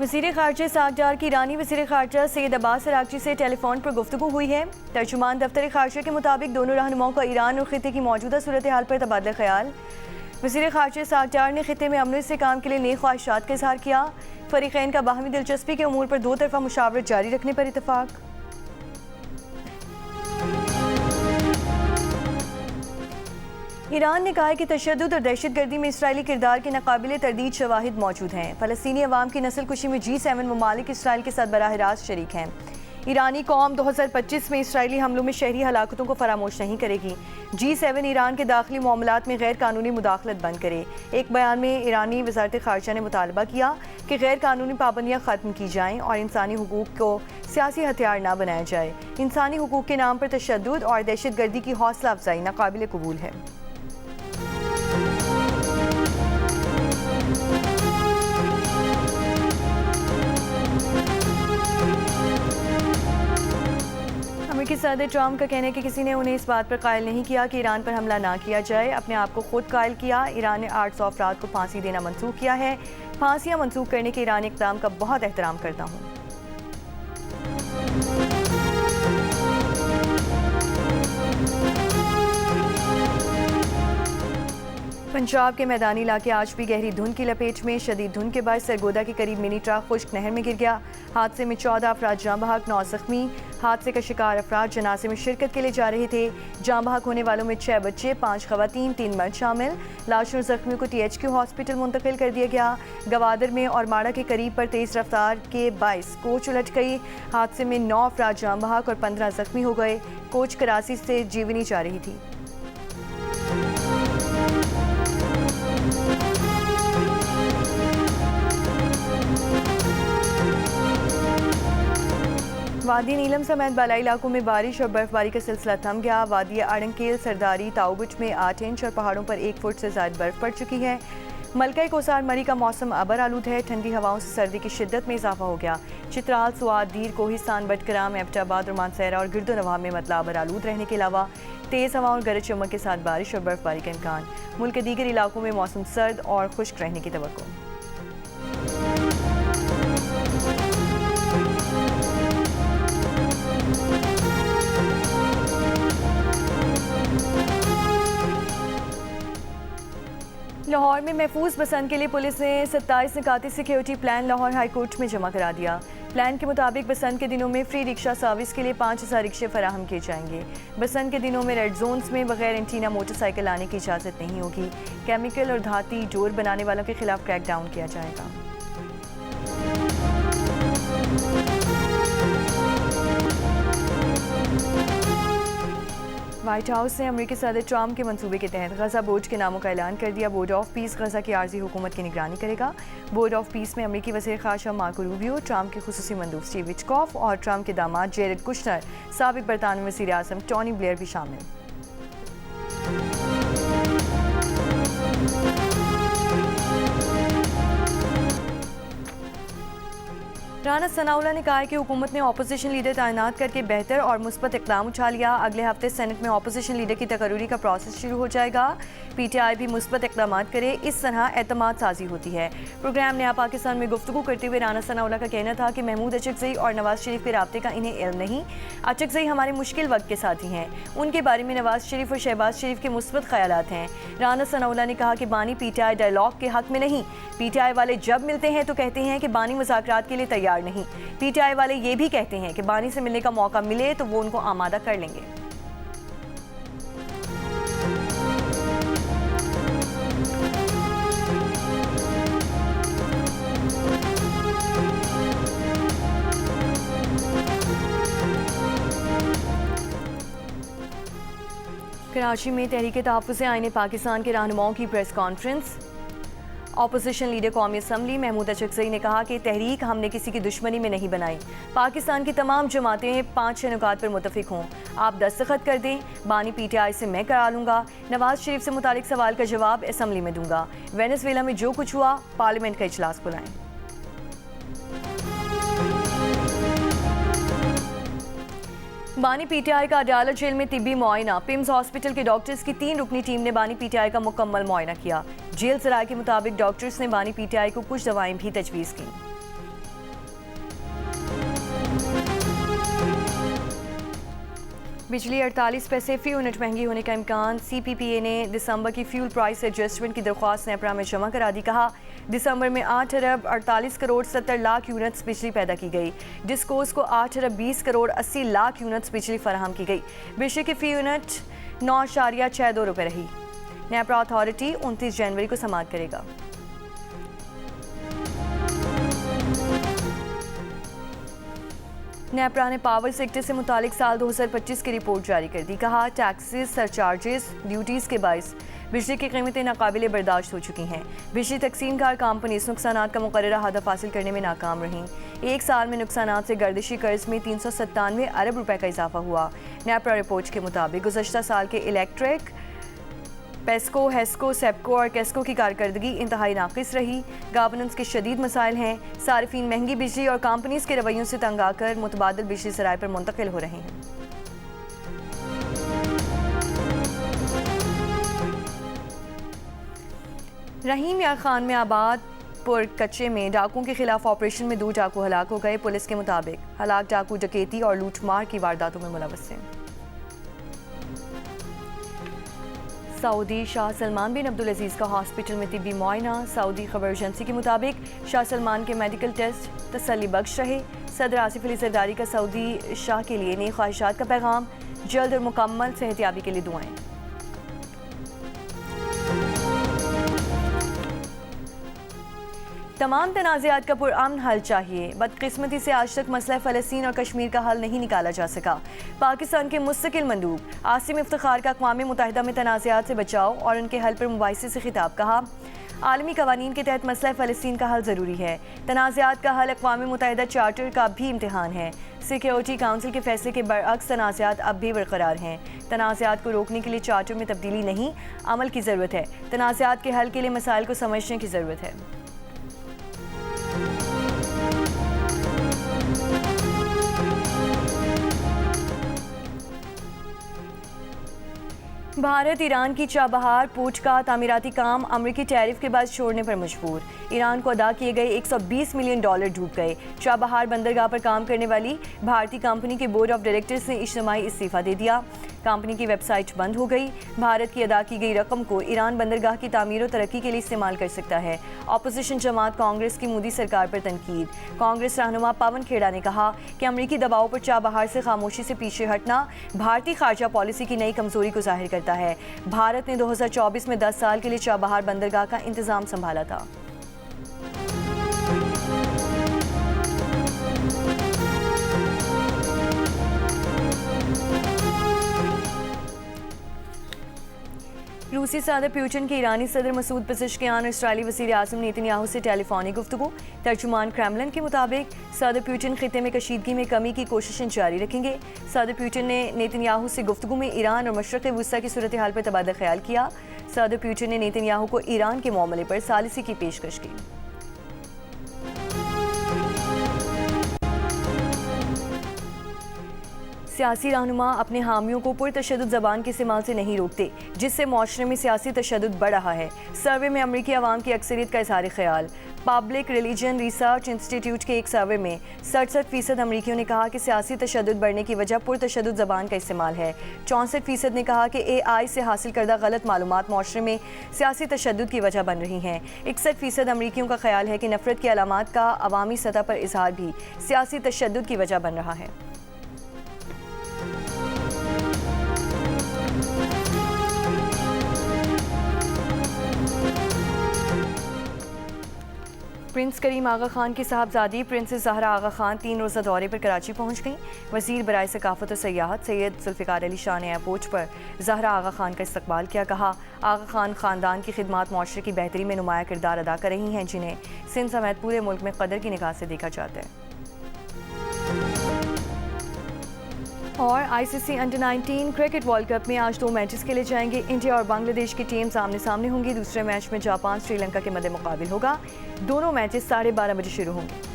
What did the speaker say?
वज़ीर ख़ारजा साक डार की ईरानी वज़ीर ख़ारजा सैयद अब्बास अराग़ची से टेलीफोन पर गुफ्तगू हुई है। तर्जुमान दफ्तर ख़ारजा के मुताबिक दोनों रहनुमाओं का ईरान और ख़ित्ते की मौजूदा सूरत हाल पर तबादला ख्याल। वज़ीर ख़ारजा साक डार ने ख़ित्ते में अमन इस्तेहकाम के लिए नई ख्वाहिशात का इज़हार किया। फ़रीक़ैन का बाहमी दिलचस्पी के उमूर पर दो तरफ़ा मुशावरत जारी रखने पर इत्तफ़ाक़। ईरान ने कहा है कि तशद्दुद और दहशतगर्दी में इसराइली किरदार के नाकाबिले तरदीद शवाहिद मौजूद हैं। फ़लस्तीनी अवाम की नस्ल कुशी में G7 ममालिक इसराइल के साथ बराह रास्त शरीक हैं। ईरानी कौम 2025 में इसराइली हमलों में शहरी हलाकतों को फरामोश नहीं करेगी। G7 ईरान के दाखिली मामलात में गैर कानूनी मुदाखलत बंद करे। एक बयान में ईरानी वज़ारत ख़ारजा ने मुतालबा किया कि गैर कानूनी पाबंदियाँ ख़त्म की जाएँ और इंसानी हुकूक को सियासी हथियार न बनाया जाए। इंसानी हुकूक के नाम पर तशद्दुद और दहशतगर्दी की हौसला अफजाई नाकाबिले कबूल है। अमेरिकी सदर ट्रंप का कहना है कि किसी ने उन्हें इस बात पर कायल नहीं किया कि ईरान पर हमला ना किया जाए। अपने आप को खुद कायल किया। ईरान ने 800 अफराद को फांसी देना मंसूख किया है। फांसियां मंसूख करने के ईरानी इक़दाम का बहुत एहतराम करता हूँ। पंजाब के मैदानी इलाके आज भी गहरी धुंध की लपेट में। शदीद धुंध के बाद सरगोदा के करीब मिनी ट्रक खुश्क नहर में गिर गया। हादसे में 14 अफराद जाँ बहक, 9 ज़ख्मी। हादसे का शिकार अफराद जनाजे में शिरकत के लिए जा रहे थे। जाँ बहक होने वालों में 6 बच्चे, 5 ख़वातीन, 3 मर्द शामिल। लाशों और ज़ख्मियों को THQ हॉस्पिटल मुंतकिल कर दिया गया। गवादर में और माड़ा के करीब पर तेज़ रफ्तार के बाइस कोच उलट गई। हादसे में 9 अफराद जाँ बहक और 15 ज़ख्मी हो गए। कोच कराची से जीवनी जा रही थी। वादी नीलम समेत बालाई इलाकों में बारिश और बर्फबारी का सिलसिला थम गया। वादी अड़ंकेल, सरदारी, ताउबुच में 8 इंच और पहाड़ों पर 1 फुट से ज़्यादा बर्फ पड़ चुकी है। मलका कोसार मरी का मौसम अबर आलूद है। ठंडी हवाओं से सर्दी की शिद्दत में इजाफा हो गया। चित्राल, सुआद, दीर, कोहिस्तान, बटकराम, एबटाबाद और मानसहरा और गिरदोनवाह में मतला अबर आलूद रहने के अलावा तेज़ हवाओं और गरज चमक के साथ बारिश और बर्फबारी का इम्कान। मुल्क के दीगर इलाकों में मौसम सर्द और खुश्क रहने की तवक्को। लाहौर में महफूज बसंत के लिए पुलिस ने 27 निकाती security plan Lahore high court में जमा करा दिया। प्लान के मुताबिक बसंत के दिनों में फ्री रिक्शा सर्विस के लिए 5000 रिक्शे फराहम किए जाएंगे। बसंत के दिनों में रेड जोन्स में बगैर एंटीना मोटरसाइकिल आने की इजाज़त नहीं होगी। केमिकल और धाती डोर बनाने वालों के खिलाफ क्रैकडाउन किया जाएगा। व्हाइट हाउस ने अमेरिकी सदर ट्रंप के मंसूबे के तहत गजा बोर्ड के नामों का ऐलान कर दिया। बोर्ड ऑफ पीस गजा की आर्जी हुकूमत की निगरानी करेगा। बोर्ड ऑफ पीस में अमेरिकी वज़ीर ख़ारजा मार्को रूबियो, ट्रंप के खुसूसी मंदूब स्टीव विटकॉफ और ट्रंप के दामाद जेरेड कुशनर, साबिक़ बरतानवी वज़ीर आज़म टोनी ब्लेयर भी शामिल। राना सनाउल्लाह ने कहा है कि हुकूमत ने अपोजिशन लीडर तैनात करके बेहतर और मुस्बत इक़दाम उठा लिया। अगले हफ्ते सेनेट में अपोजिशन लीडर की तकर्री का प्रोसेस शुरू हो जाएगा। PTI भी मुस्बत इक़दाम करे, इस तरह एतमाद साजी होती है। प्रोग्राम नया पाकिस्तान में गुफ्तगू करते हुए राना सनाउल्लाह का कहना था कि महमूद अचकज़ई और नवाज शरीफ के राब्ते का इन्हें इल्म नहीं। अचकज़ई हमारे मुश्किल वक्त के साथी हैं। उनके बारे में नवाज शरीफ और शहबाज शरीफ के मुस्बत ख्यालात हैं। राना सनाउल्लाह ने कहा कि बानी PTI डायलॉग के हक में नहीं। PTI वाले जब मिलते हैं तो कहते हैं कि बानी मुज़ाकरात के लिए तैयार नहीं। PTI वाले ये भी कहते हैं कि बानी से मिलने का मौका मिले तो वो उनको आमादा कर लेंगे। कराची में तहरीक तहफ़्फ़ुज़ आईन पाकिस्तान के रहनुमाओं की प्रेस कॉन्फ्रेंस। अपोजिशन लीडर कौमी असम्बली महमूद अचकज़ई ने कहा कि तहरीक हमने किसी की दुश्मनी में नहीं बनाई। पाकिस्तान की तमाम जमातें 5-6 नुकात पर मुतफिक हों, आप दस्तखत कर दें, बानी PTI से मैं करा लूँगा। नवाज शरीफ से मुतालिक सवाल का जवाब असम्बली में दूंगा। वेनेज़ुएला में जो कुछ हुआ, पार्लियामेंट का इजलास बुलाएं। बानी PTI का अदालत जेल में तिब्बी मुआयना। पिम्स हॉस्पिटल के डॉक्टर्स की 3 रुकनी टीम ने बानी PTI का मुकम्मल मुआयना किया। जेल सराय के मुताबिक डॉक्टर्स ने बानी PTI को कुछ दवाएं भी तजवीज़ की। बिजली 48 पैसे फी यूनिट महंगी होने का इम्कान। CPPA ने दिसंबर की फ्यूल प्राइस एडजस्टमेंट की दरख्वास्त नेपरा में जमा करा दी। कहा दिसंबर में 8 अरब 48 करोड़ 70 लाख यूनिट्स बिजली पैदा की गई। डिस्कोस को 8 अरब 20 करोड़ 80 लाख यूनिट्स बिजली फराहम की गई। बिजली की फी यूनिट 9.62 रुपये रही। नेपरा अथॉरिटी 29 जनवरी को समाप्त करेगा। नेपरा ने पावर सेक्टर से मुतालिक साल 2025 की रिपोर्ट जारी कर दी। कहा टैक्सेस, सरचार्जेस, ड्यूटीज़ के बायस बिजली की कीमतें नाकाबिले बर्दाश्त हो चुकी हैं। बिजली तकसीमकार कंपनी इस नुकसान का मुकर्ररा हदफ हासिल करने में नाकाम रहीं। एक साल में नुकसान से गर्दिशी कर्ज में 397 अरब रुपए का इजाफा हुआ। नेपरा रिपोर्ट के मुताबिक गुज़श्ता साल के इलेक्ट्रिक, पेस्को, हेस्को, सेप्को और केस्को की कारकर्दगी इंतहाई नाकिस रही। गवर्नेंस के शदीद मसाइल हैं। सार्फिन महंगी बिजली और कंपनीज के रवैयों से तंग आकर मुतबादिल बिजली सराय पर मुंतकिल हो रहे हैं। रहीम यार खान में आबाद पुर कच्चे में डाकुओं के खिलाफ ऑपरेशन में 2 डाकू हलाक हो गए। पुलिस के मुताबिक हलाक डाकू डकैती और लूटमार की वारदातों में मुलव्वस हैं। सऊदी शाह सलमान बिन अब्दुल अजीज़ का हॉस्पिटल में तिब्बी मुआयना। सऊदी खबर एजेंसी के मुताबिक शाह सलमान के मेडिकल टेस्ट तसल्ली बख्श रहे। सदर आसिफ अली जरदारी का सऊदी शाह के लिए नई ख्वाहिशात का पैगाम। जल्द और मुकम्मल सेहतियाबी के लिए दुआएं। तमाम तनाज़ात का पुरअमन हल चाहिए। बदकिस्मती से आज तक मसला फ़लस्तीन और कश्मीर का हल नहीं निकाला जा सका। पाकिस्तान के मुस्तकिल मंदूब आसिम इफ्तिखार का अक़वाम मुत्तहिदा में तनाज़ात से बचाव और उनके हल पर मुबाहिसे से खिताब। कहा आलमी कवानीन के तहत मसला फ़लस्तीन का हल ज़रूरी है। तनाज़ात का हल अक़वाम मुत्तहिदा चार्टर का भी इम्तिहान है। सिक्योरिटी काउंसिल के फैसले के बरअक्स तनाज़ात अब भी बरकरार हैं। तनाज़ात को रोकने के लिए चार्टर में तब्दीली नहीं, अमल की ज़रूरत है। तनाज़ात के हल के लिए मसाइल को समझने की ज़रूरत है। भारत ईरान की चाबहार पोर्ट का तामीराती काम अमरीकी टैरिफ के बाद छोड़ने पर मजबूर। ईरान को अदा किए गए $120 मिलियन डूब गए। चाबहार बंदरगाह पर काम करने वाली भारतीय कंपनी के बोर्ड ऑफ डायरेक्टर्स ने इज्तिमाई इस्तीफा दे दिया। कंपनी की वेबसाइट बंद हो गई। भारत की अदा की गई रकम को ईरान बंदरगाह की तामीर और तरक्की के लिए इस्तेमाल कर सकता है। अपोजिशन जमात कांग्रेस की मोदी सरकार पर तनकीद। कांग्रेस रहनुमा पवन खेड़ा ने कहा कि अमरीकी दबाव पर चाबहार से खामोशी से पीछे हटना भारतीय खारजा पॉलिसी की नई कमजोरी को जाहिर करता है। भारत ने 2024 में 10 साल के लिए चाबहार बंदरगाह का इंतजाम संभाला था। रूसी सदर पुतिन के ईरानी सदर मसूद पेज़ेश्कियान और इस्राईली वज़ीर आज़म नेतन्याहू से टेलीफोनिक गुफ्तगू। तर्जुमान क्रेमलिन के मुताबिक सदर पुतिन खित्ते में कशीदगी में कमी की कोशिशें जारी रखेंगे। सदर पुतिन ने नेतन्याहू से गुफ्तगू में ईरान और मशरक़ वुस्ता की सूरत हाल पर तबादला ख्याल किया। सदर पुतिन ने नेतन्याहू को ईरान के मामले पर सालिसी की पेशकश की। सियासी रहनुमा अपने हामियों को पुरतशद्दुद ज़बान के इस्तेमाल से नहीं रोकते, जिससे मुआशरे में सियासी तशद्दुद बढ़ रहा है। सर्वे में अमरीकी अवाम की अक्सरियत का इज़हार ख्याल। पब्लिक रिलीजन रिसर्च इंस्टीट्यूट के एक सर्वे में 67% अमरीकियों ने कहा कि सियासी तशद्दुद बढ़ने की वजह पुरतशद्दुद ज़बान का इस्तेमाल है। 64% ने कहा कि AI से हासिल करदा गलत मालूमात मुआशरे में सियासी तशद्दुद की वजह बन रही हैं। 61% अमरीकियों का ख्याल है कि नफरत की अलामात का अवामी सतह पर इजहार भी सियासी तशद्दुद की वजह बन रहा है। प्रिंस करीम आगा खान की साहबजादी प्रिंसेस ज़हरा आगा खान 3 रोज़ा दौरे पर कराची पहुंच गईं। वज़ीर बराए सकाफ़त और सयाहत सैयद जुल्फ़िकार अली शाह ने एयरपोर्ट पर ज़हरा आगा खान का इस्तकबाल किया। कहा आगा खान ख़ानदान की खिदमात मुआशरे की बेहतरी में नुमाया किरदार अदा कर रही हैं, जिन्हें सिंध समेत पूरे मुल्क में कदर की निगाह से देखा जाता है। और ICC under-19 cricket world cup में आज 2 मैचेस खेले जाएंगे। इंडिया और बांग्लादेश की टीम्स आमने सामने होंगी। दूसरे मैच में जापान श्रीलंका के मद्दे मुकाबिल होगा। दोनों मैचेस 12:30 बजे शुरू होंगे।